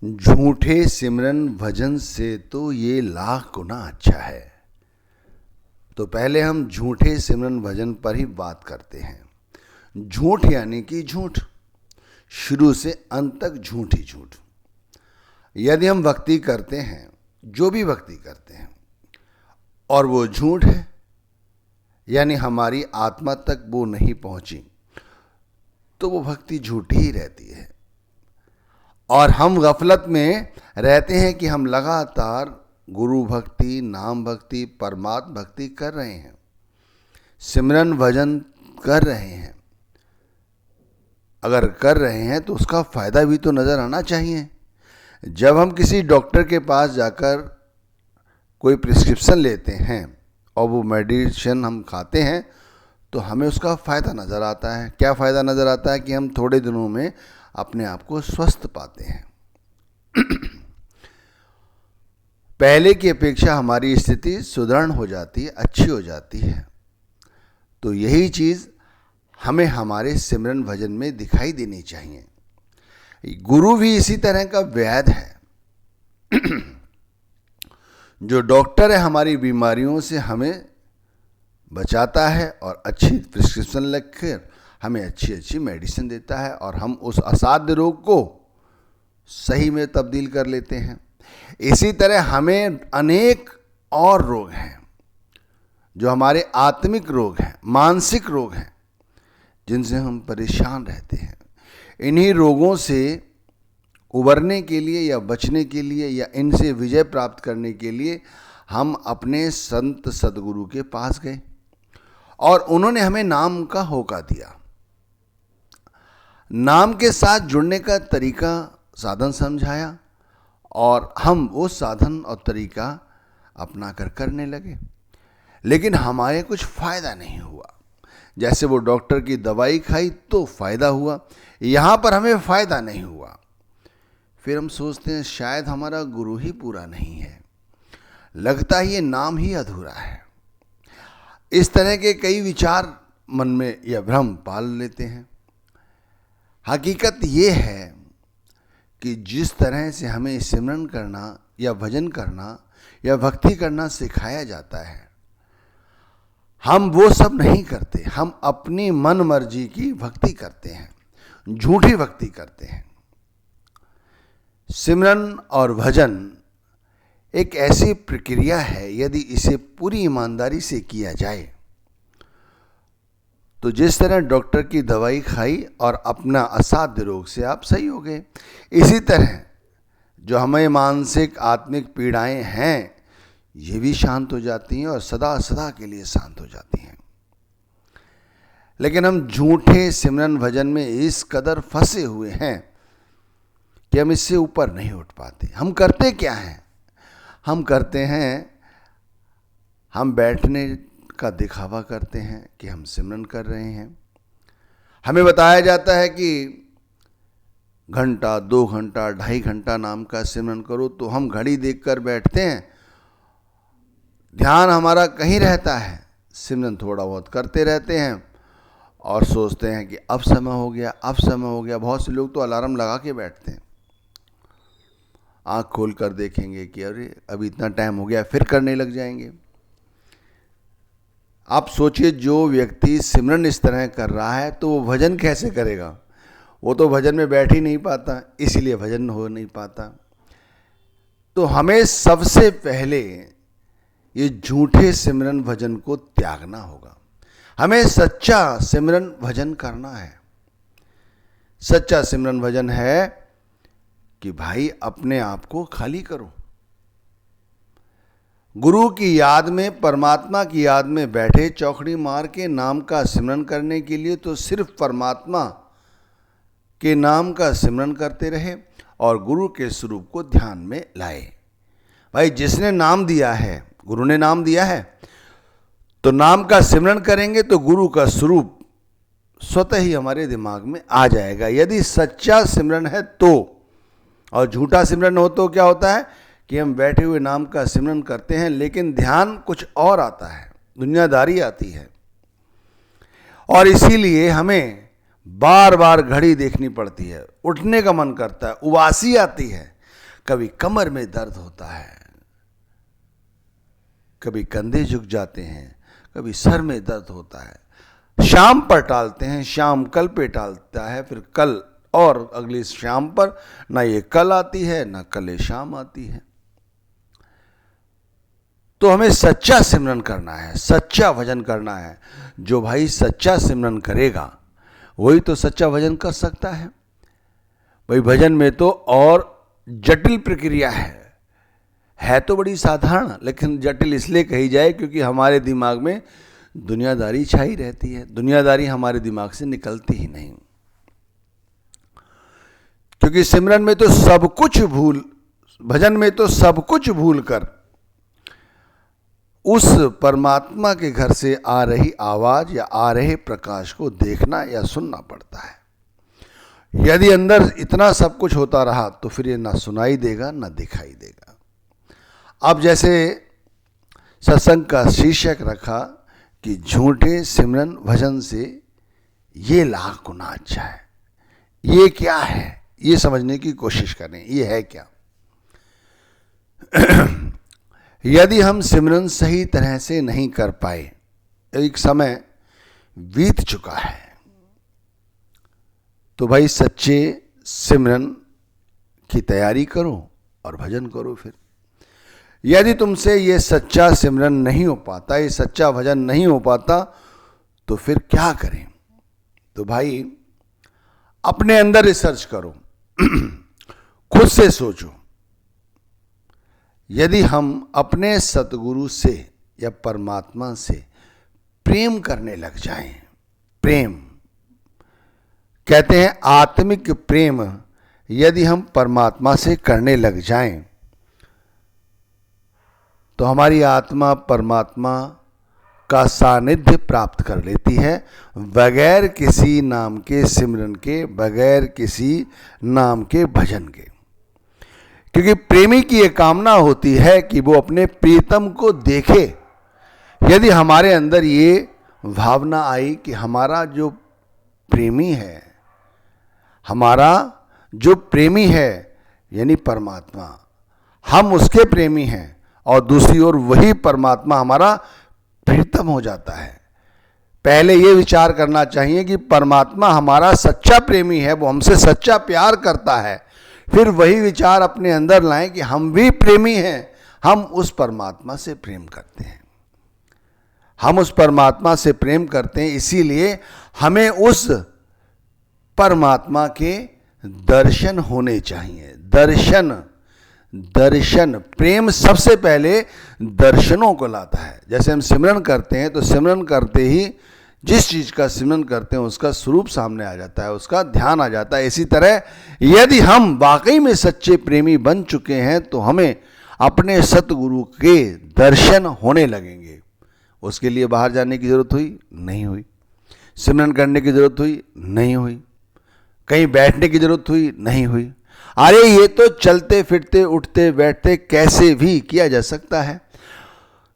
झूठे सिमरन भजन से तो ये लाख गुना अच्छा है। तो पहले हम झूठे सिमरन भजन पर ही बात करते हैं। झूठ यानी कि झूठ, शुरू से अंत तक झूठ ही झूठ। यदि हम भक्ति करते हैं, जो भी भक्ति करते हैं, और वो झूठ है, यानी हमारी आत्मा तक वो नहीं पहुंची, तो वो भक्ति झूठी ही रहती है। और हम गफलत में रहते हैं कि हम लगातार गुरु भक्ति, नाम भक्ति, परमात्म भक्ति कर रहे हैं, सिमरन भजन कर रहे हैं। अगर कर रहे हैं तो उसका फायदा भी तो नजर आना चाहिए। जब हम किसी डॉक्टर के पास जाकर कोई प्रिस्क्रिप्शन लेते हैं और वो मेडिसिन हम खाते हैं तो हमें उसका फ़ायदा नज़र आता है। क्या फ़ायदा नज़र आता है कि हम थोड़े दिनों में अपने आप को स्वस्थ पाते हैं। पहले की अपेक्षा हमारी स्थिति सुदृढ़ हो जाती है, अच्छी हो जाती है। तो यही चीज़ हमें हमारे सिमरन भजन में दिखाई देनी चाहिए। गुरु भी इसी तरह का वैद्य है। जो डॉक्टर है, हमारी बीमारियों से हमें बचाता है और अच्छी प्रिस्क्रिप्शन लिखकर हमें अच्छी अच्छी मेडिसिन देता है और हम उस असाध्य रोग को सही में तब्दील कर लेते हैं। इसी तरह हमें अनेक और रोग हैं जो हमारे आत्मिक रोग हैं, मानसिक रोग हैं, जिनसे हम परेशान रहते हैं। इन्हीं रोगों से उबरने के लिए या बचने के लिए या इनसे विजय प्राप्त करने के लिए हम अपने संत सदगुरु के पास गए और उन्होंने हमें नाम का होका दिया। नाम के साथ जुड़ने का तरीका, साधन समझाया और हम वो साधन और तरीका अपना कर करने लगे। लेकिन हमारे कुछ फ़ायदा नहीं हुआ। जैसे वो डॉक्टर की दवाई खाई तो फ़ायदा हुआ, यहाँ पर हमें फ़ायदा नहीं हुआ। फिर हम सोचते हैं शायद हमारा गुरु ही पूरा नहीं है, लगता है ये नाम ही अधूरा है। इस तरह के कई विचार मन में या भ्रम पाल लेते हैं। हकीकत ये है कि जिस तरह से हमें सिमरन करना या भजन करना या भक्ति करना सिखाया जाता है, हम वो सब नहीं करते। हम अपनी मन मर्जी की भक्ति करते हैं, झूठी भक्ति करते हैं। सिमरन और भजन एक ऐसी प्रक्रिया है, यदि इसे पूरी ईमानदारी से किया जाए तो जिस तरह डॉक्टर की दवाई खाई और अपना असाध्य रोग से आप सही हो गए, इसी तरह जो हमें मानसिक आत्मिक पीड़ाएं हैं ये भी शांत हो जाती हैं और सदा सदा के लिए शांत हो जाती हैं। लेकिन हम झूठे सिमरन भजन में इस कदर फंसे हुए हैं कि हम इससे ऊपर नहीं उठ पाते। हम करते क्या हैं? हम करते हैं, हम बैठने का दिखावा करते हैं कि हम सिमरन कर रहे हैं। हमें बताया जाता है कि घंटा, 2 घंटा, 2.5 घंटा नाम का सिमरन करो, तो हम घड़ी देखकर बैठते हैं, ध्यान हमारा कहीं रहता है, सिमरन थोड़ा बहुत करते रहते हैं और सोचते हैं कि अब समय हो गया, अब समय हो गया। बहुत से लोग तो अलार्म लगा के बैठते हैं, आँख खोल कर देखेंगे कि अरे अभी इतना टाइम हो गया, फिर करने लग जाएंगे। आप सोचिए, जो व्यक्ति सिमरन इस तरह कर रहा है तो वो भजन कैसे करेगा? वो तो भजन में बैठ ही नहीं पाता, इसीलिए भजन हो नहीं पाता। तो हमें सबसे पहले ये झूठे सिमरन भजन को त्यागना होगा। हमें सच्चा सिमरन भजन करना है। सच्चा सिमरन भजन है कि भाई अपने आप को खाली करो, गुरु की याद में, परमात्मा की याद में बैठे चौकड़ी मार के नाम का सिमरन करने के लिए तो सिर्फ परमात्मा के नाम का सिमरन करते रहे और गुरु के स्वरूप को ध्यान में लाए। भाई जिसने नाम दिया है, गुरु ने नाम दिया है, तो नाम का सिमरन करेंगे तो गुरु का स्वरूप स्वतः ही हमारे दिमाग में आ जाएगा। यदि सच्चा सिमरन है तो। और झूठा सिमरन हो तो क्या होता है कि हम बैठे हुए नाम का सिमरन करते हैं लेकिन ध्यान कुछ और आता है, दुनियादारी आती है। और इसीलिए हमें बार बार घड़ी देखनी पड़ती है, उठने का मन करता है, उबासी आती है, कभी कमर में दर्द होता है, कभी कंधे झुक जाते हैं, कभी सर में दर्द होता है। शाम पर टालते हैं, शाम कल पे टालता है, फिर कल और अगली शाम पर, ना ये कल आती है ना कल ये शाम आती है। तो हमें सच्चा सिमरन करना है, सच्चा भजन करना है। जो भाई सच्चा सिमरन करेगा वही तो सच्चा भजन कर सकता है। भाई भजन में तो और जटिल प्रक्रिया है तो बड़ी साधारण, लेकिन जटिल इसलिए कही जाए क्योंकि हमारे दिमाग में दुनियादारी छाई रहती है। दुनियादारी हमारे दिमाग से निकलती ही नहीं, क्योंकि सिमरन में तो सब कुछ भजन में तो सब कुछ भूल कर उस परमात्मा के घर से आ रही आवाज या आ रहे प्रकाश को देखना या सुनना पड़ता है। यदि अंदर इतना सब कुछ होता रहा तो फिर ये ना सुनाई देगा ना दिखाई देगा। अब जैसे सत्संग का शीर्षक रखा कि झूठे सिमरन भजन से ये लाख गुना अच्छा है, ये क्या है, ये समझने की कोशिश करें, ये है क्या। यदि हम सिमरन सही तरह से नहीं कर पाए, एक समय बीत चुका है, तो भाई सच्चे सिमरन की तैयारी करो और भजन करो। फिर यदि तुमसे ये सच्चा सिमरन नहीं हो पाता, ये सच्चा भजन नहीं हो पाता, तो फिर क्या करें। तो भाई अपने अंदर रिसर्च करो, खुद से सोचो। यदि हम अपने सतगुरु से या परमात्मा से प्रेम करने लग जाएं, प्रेम कहते हैं आत्मिक प्रेम, यदि हम परमात्मा से करने लग जाएं तो हमारी आत्मा परमात्मा का सानिध्य प्राप्त कर लेती है, बगैर किसी नाम के सिमरन के, बगैर किसी नाम के भजन के। क्योंकि प्रेमी की ये कामना होती है कि वो अपने प्रीतम को देखे। यदि हमारे अंदर ये भावना आई कि हमारा जो प्रेमी है, हमारा जो प्रेमी है यानी परमात्मा, हम उसके प्रेमी हैं और दूसरी ओर वही परमात्मा हमारा प्रीतम हो जाता है। पहले ये विचार करना चाहिए कि परमात्मा हमारा सच्चा प्रेमी है, वो हमसे सच्चा प्यार करता है। फिर वही विचार अपने अंदर लाएं कि हम भी प्रेमी हैं, हम उस परमात्मा से प्रेम करते हैं, हम उस परमात्मा से प्रेम करते हैं, इसीलिए हमें उस परमात्मा के दर्शन होने चाहिए। दर्शन प्रेम सबसे पहले दर्शनों को लाता है। जैसे हम सिमरन करते हैं तो सिमरन करते ही जिस चीज का सिमरन करते हैं उसका स्वरूप सामने आ जाता है, उसका ध्यान आ जाता है। इसी तरह यदि हम वाकई में सच्चे प्रेमी बन चुके हैं तो हमें अपने सतगुरु के दर्शन होने लगेंगे। उसके लिए बाहर जाने की जरूरत हुई नहीं हुई, सिमरन करने की जरूरत हुई नहीं हुई, कहीं बैठने की जरूरत हुई नहीं हुई। अरे ये तो चलते फिरते उठते बैठते कैसे भी किया जा सकता है।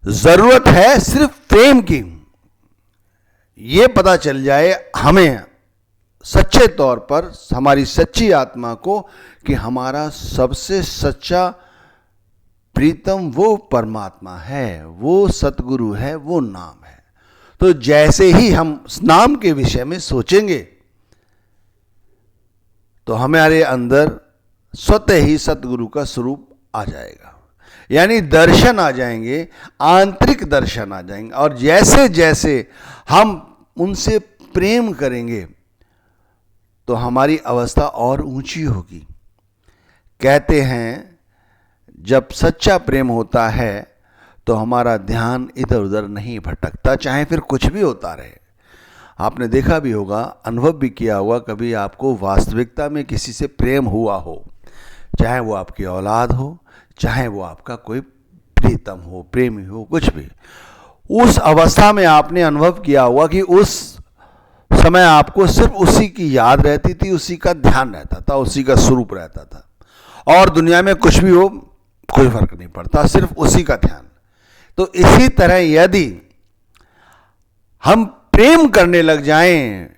जरूरत है सिर्फ प्रेम की। ये पता चल जाए हमें सच्चे तौर पर, हमारी सच्ची आत्मा को, कि हमारा सबसे सच्चा प्रीतम वो परमात्मा है, वो सतगुरु है, वो नाम है। तो जैसे ही हम नाम के विषय में सोचेंगे तो हमारे अंदर स्वतः ही सतगुरु का स्वरूप आ जाएगा, यानी दर्शन आ जाएंगे, आंतरिक दर्शन आ जाएंगे। और जैसे जैसे हम उनसे प्रेम करेंगे तो हमारी अवस्था और ऊंची होगी। कहते हैं जब सच्चा प्रेम होता है तो हमारा ध्यान इधर उधर नहीं भटकता, चाहे फिर कुछ भी होता रहे। आपने देखा भी होगा, अनुभव भी किया होगा, कभी आपको वास्तविकता में किसी से प्रेम हुआ हो, चाहे वो आपकी औलाद हो, चाहे वो आपका कोई प्रीतम हो, प्रेमी हो, कुछ भी। उस अवस्था में आपने अनुभव किया होगा कि उस समय आपको सिर्फ उसी की याद रहती थी, उसी का ध्यान रहता था, उसी का स्वरूप रहता था, और दुनिया में कुछ भी हो कोई फर्क नहीं पड़ता, सिर्फ उसी का ध्यान। तो इसी तरह यदि हम प्रेम करने लग जाएं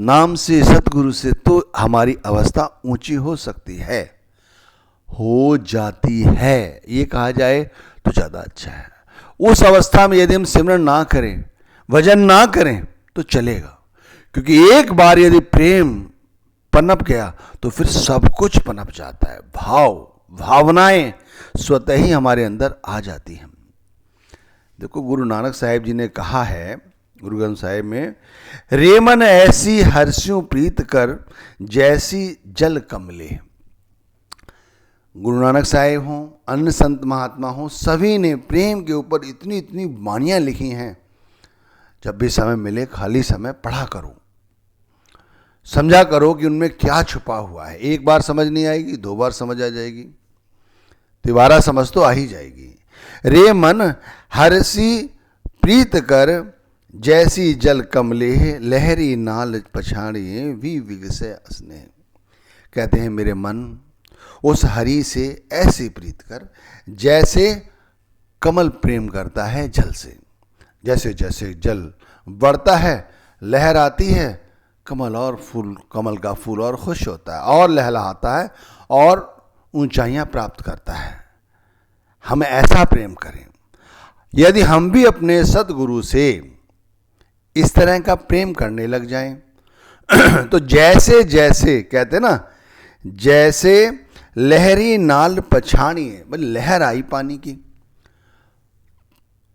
नाम से, सतगुरु से, तो हमारी अवस्था ऊंची हो सकती है। हो जाती है, ये कहा जाए तो ज़्यादा अच्छा है। उस अवस्था में यदि हम सिमरन ना करें, भजन ना करें तो चलेगा, क्योंकि एक बार यदि प्रेम पनप गया तो फिर सब कुछ पनप जाता है। भावनाएं स्वतः ही हमारे अंदर आ जाती हैं। देखो, गुरु नानक साहिब जी ने कहा है गुरु ग्रंथ साहिब में, रे मन ऐसी हर्ष्यों प्रीत कर जैसी जल कमले। गुरु नानक साहिब हों, अन्य संत महात्मा हों, सभी ने प्रेम के ऊपर इतनी इतनी वाणियाँ लिखी हैं। जब भी समय मिले खाली समय पढ़ा करो, समझा करो कि उनमें क्या छुपा हुआ है। एक बार समझ नहीं आएगी, 2 बार समझ आ जाएगी, तिबारा समझ तो आ ही जाएगी। रे मन हर्षी प्रीत कर जैसी जल कमले, लहरी नाल पछाड़िए वी विगसे असने। कहते हैं मेरे मन उस हरि से ऐसी प्रीत कर जैसे कमल प्रेम करता है जल से। जैसे जैसे जल बढ़ता है, लहर आती है, कमल का फूल और खुश होता है और लहलहाता है और ऊंचाइयां प्राप्त करता है। हमें ऐसा प्रेम करें। यदि हम भी अपने सद्गुरु से इस तरह का प्रेम करने लग जाएं तो जैसे जैसे कहते ना, जैसे लहरी नाल पछाड़िए, मतलब लहर आई पानी की,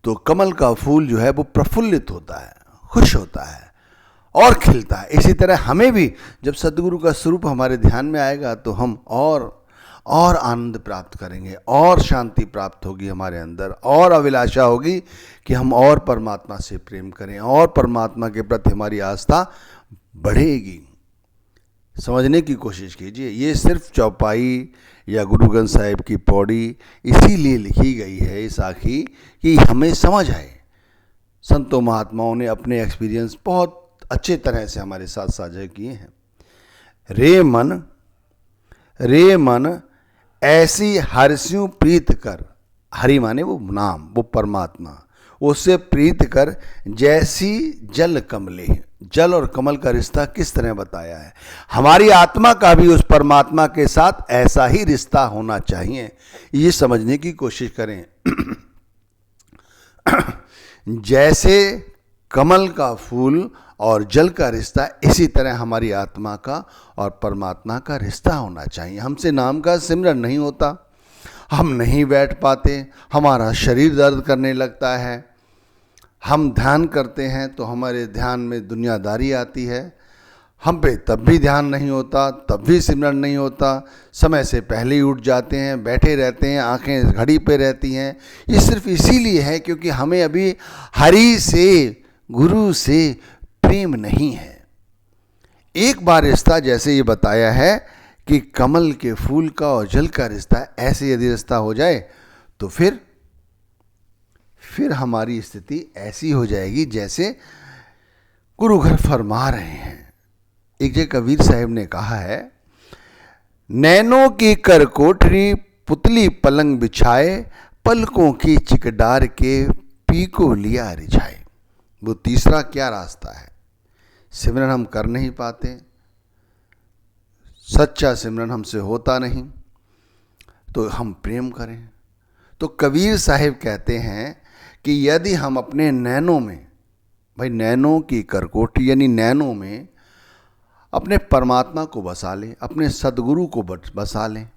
तो कमल का फूल जो है वो प्रफुल्लित होता है, खुश होता है और खिलता है। इसी तरह हमें भी जब सद्गुरु का स्वरूप हमारे ध्यान में आएगा तो हम और आनंद प्राप्त करेंगे, और शांति प्राप्त होगी हमारे अंदर, और अभिलाषा होगी कि हम और परमात्मा से प्रेम करें, और परमात्मा के प्रति हमारी आस्था बढ़ेगी। समझने की कोशिश कीजिए, ये सिर्फ चौपाई या गुरु ग्रंथ साहिब की पौड़ी इसीलिए लिखी गई है इस आखी कि हमें समझ आए। संतों महात्माओं ने अपने एक्सपीरियंस बहुत अच्छे तरह से हमारे साथ साझा किए हैं। रे मन ऐसी हर्ष्यों प्रीत कर, हरि माने वो नाम, वो परमात्मा, उससे प्रीत कर जैसी जल कमले। जल और कमल का रिश्ता किस तरह बताया है। हमारी आत्मा का भी उस परमात्मा के साथ ऐसा ही रिश्ता होना चाहिए, ये समझने की कोशिश करें। जैसे कमल का फूल और जल का रिश्ता, इसी तरह हमारी आत्मा का और परमात्मा का रिश्ता होना चाहिए। हमसे नाम का सिमरन नहीं होता, हम नहीं बैठ पाते, हमारा शरीर दर्द करने लगता है। हम ध्यान करते हैं तो हमारे ध्यान में दुनियादारी आती है, हम पे तब भी ध्यान नहीं होता, तब भी सिमरन नहीं होता। समय से पहले ही उठ जाते हैं, बैठे रहते हैं, आंखें घड़ी पे रहती हैं। ये सिर्फ इसीलिए है क्योंकि हमें अभी हरि से, गुरु से प्रेम नहीं है। एक बार रिश्ता जैसे ये बताया है कि कमल के फूल का और जल का रिश्ता, ऐसे यदि रिश्ता हो जाए तो फिर हमारी स्थिति ऐसी हो जाएगी जैसे गुरु घर फरमा रहे हैं। एक जगह कबीर साहब ने कहा है, नैनों की कर कोठरी पुतली पलंग बिछाए, पलकों की चिकडार के पी को लिया रिझाए। वो तीसरा क्या रास्ता है। सिमरन हम कर नहीं पाते, सच्चा सिमरन हमसे होता नहीं, तो हम प्रेम करें। तो कबीर साहिब कहते हैं कि यदि हम अपने नैनों में, भाई नैनों की करकोटी यानी नैनों में अपने परमात्मा को बसा लें, अपने सद्गुरु को बसा लें,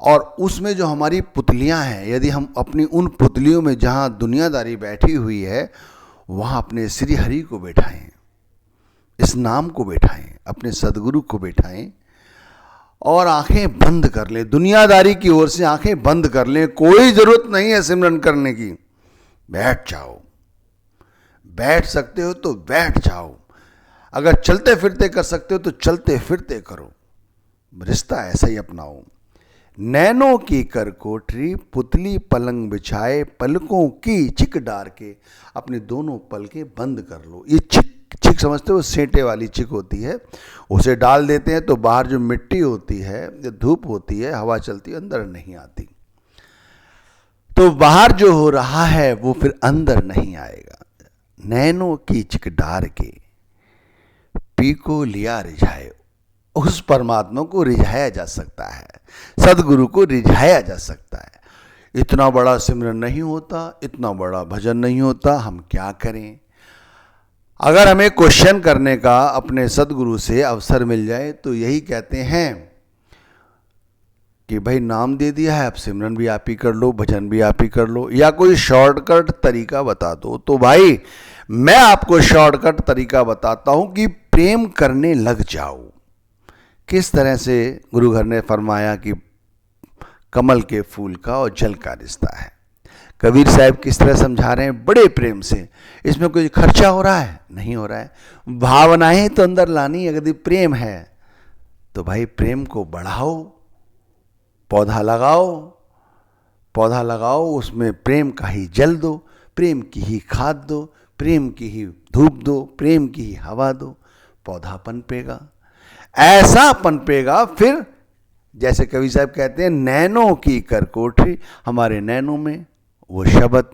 और उसमें जो हमारी पुतलियां हैं, यदि हम अपनी उन पुतलियों में जहां दुनियादारी बैठी हुई है वहां अपने श्री हरि को बैठाएं, इस नाम को बैठाएं, अपने सद्गुरु को बैठाएं और आंखें बंद कर लें। दुनियादारी की ओर से आंखें बंद कर लें, कोई जरूरत नहीं है सिमरन करने की। बैठ जाओ, बैठ सकते हो तो बैठ जाओ, अगर चलते फिरते कर सकते हो तो चलते फिरते करो, रिश्ता ऐसा ही अपनाओ। नैनों की कर कोठरी पुतली पलंग बिछाए, पलकों की चिक डार के, अपने दोनों पलकें बंद कर लो। ये चिक समझते हो, सेंटे वाली चिक होती है, उसे डाल देते हैं तो बाहर जो मिट्टी होती है, जो धूप होती है, हवा चलती है, अंदर नहीं आती, तो बाहर जो हो रहा है वो फिर अंदर नहीं आएगा। नैनों की चिक डार के पी को लिया रिझाए, उस परमात्मा को रिझाया जा सकता है, सदगुरु को रिझाया जा सकता है। इतना बड़ा सिमरन नहीं होता, इतना बड़ा भजन नहीं होता, हम क्या करें? अगर हमें क्वेश्चन करने का अपने सदगुरु से अवसर मिल जाए तो यही कहते हैं कि भाई नाम दे दिया है, अब सिमरन भी आप ही कर लो, भजन भी आप ही कर लो, या कोई शॉर्टकट तरीका बता दो। तो भाई मैं आपको शॉर्टकट तरीका बताता हूं कि प्रेम करने लग जाओ। किस तरह से गुरु घर ने फरमाया कि कमल के फूल का और जल का रिश्ता है। कबीर साहब किस तरह समझा रहे हैं बड़े प्रेम से। इसमें कोई खर्चा हो रहा है? नहीं हो रहा है। भावनाएं तो अंदर लानी, अगर प्रेम है तो भाई प्रेम को बढ़ाओ, पौधा लगाओ, उसमें प्रेम का ही जल दो, प्रेम की ही खाद दो, प्रेम की ही धूप दो, प्रेम की ही हवा दो, पौधा पनपेगा। ऐसा पनपेगा फिर, जैसे कवि साहब कहते हैं, नैनों की करकोठरी, हमारे नैनों में वो शब्द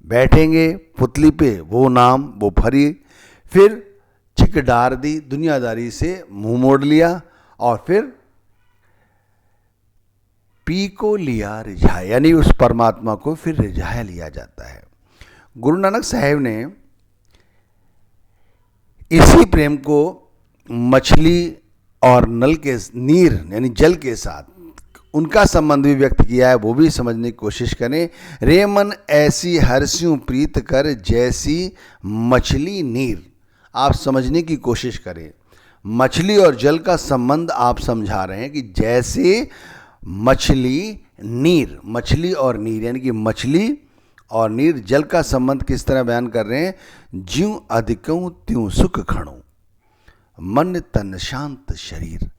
बैठेंगे, पुतली पे वो नाम, वो फरी, फिर चिक डार दी, दुनियादारी से मुंह मोड़ लिया, और फिर पी को लिया रिझाया, यानी उस परमात्मा को फिर रिझाया लिया जाता है। गुरु नानक साहब ने इसी प्रेम को मछली और नल के नीर यानी जल के साथ उनका संबंध भी व्यक्त किया है, वो भी समझने की कोशिश करें। रे मन ऐसी हर्ष्यों प्रीत कर जैसी मछली नीर, आप समझने की कोशिश करें। मछली और जल का संबंध आप समझा रहे हैं कि जैसे मछली नीर, मछली और नीर यानी कि मछली और नीर, जल का संबंध किस तरह बयान कर रहे हैं? ज्यों अधिकऊं त्यों सुख खणो, मन तन शांत शरीर।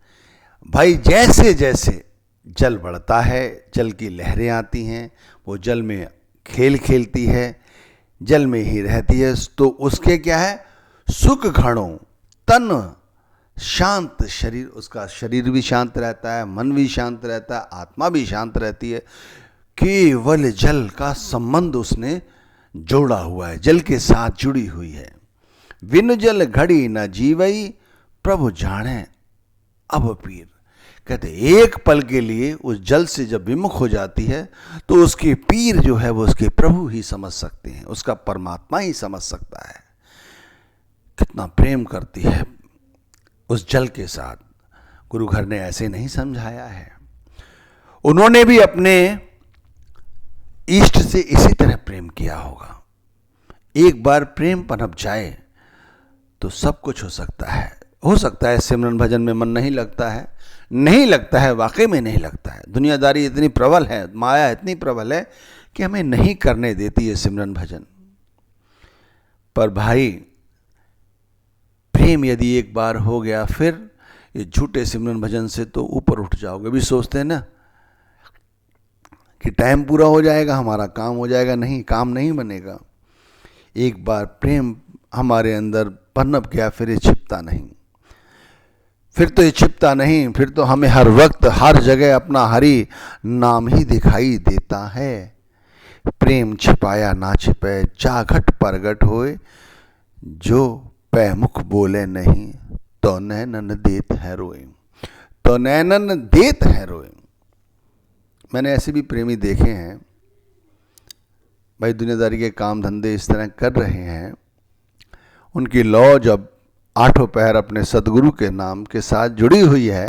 भाई जैसे जैसे जल बढ़ता है, जल की लहरें आती हैं, वो जल में खेल खेलती है, जल में ही रहती है, तो उसके क्या है? सुख खणो, तन शांत शरीर, उसका शरीर भी शांत रहता है, मन भी शांत रहता है, आत्मा भी शांत रहती है। केवल जल का संबंध उसने जोड़ा हुआ है, जल के साथ जुड़ी हुई है। बिन जल घड़ी न जीवई, प्रभु जाने अब पीर। कहते एक पल के लिए उस जल से जब विमुख हो जाती है तो उसके पीर जो है वो उसके प्रभु ही समझ सकते हैं, उसका परमात्मा ही समझ सकता है। कितना प्रेम करती है उस जल के साथ। गुरु घर ने ऐसे नहीं समझाया है, उन्होंने भी अपने इष्ट से इसी तरह प्रेम किया होगा। एक बार प्रेम पनप जाए तो सब कुछ हो सकता है। हो सकता है सिमरन भजन में मन नहीं लगता है, नहीं लगता है, वाकई में नहीं लगता है। दुनियादारी इतनी प्रबल है, माया इतनी प्रबल है कि हमें नहीं करने देती है सिमरन भजन। पर भाई प्रेम यदि एक बार हो गया, फिर ये झूठे सिमरन भजन से तो ऊपर उठ जाओगे। भी सोचते हैं ना कि टाइम पूरा हो जाएगा, हमारा काम हो जाएगा। नहीं, काम नहीं बनेगा। एक बार प्रेम हमारे अंदर पनप गया फिर ये छिपता नहीं, फिर तो हमें हर वक्त हर जगह अपना हरि नाम ही दिखाई देता है। प्रेम छिपाया ना छिपे, चाघट परगट होए, जो पैमुख बोले नहीं, तो नैनन देत है रोए, तो नैनन देत है रोए। मैंने ऐसे भी प्रेमी देखे हैं भाई, दुनियादारी के काम धंधे इस तरह कर रहे हैं, उनकी लौ जब आठों पहर अपने सदगुरु के नाम के साथ जुड़ी हुई है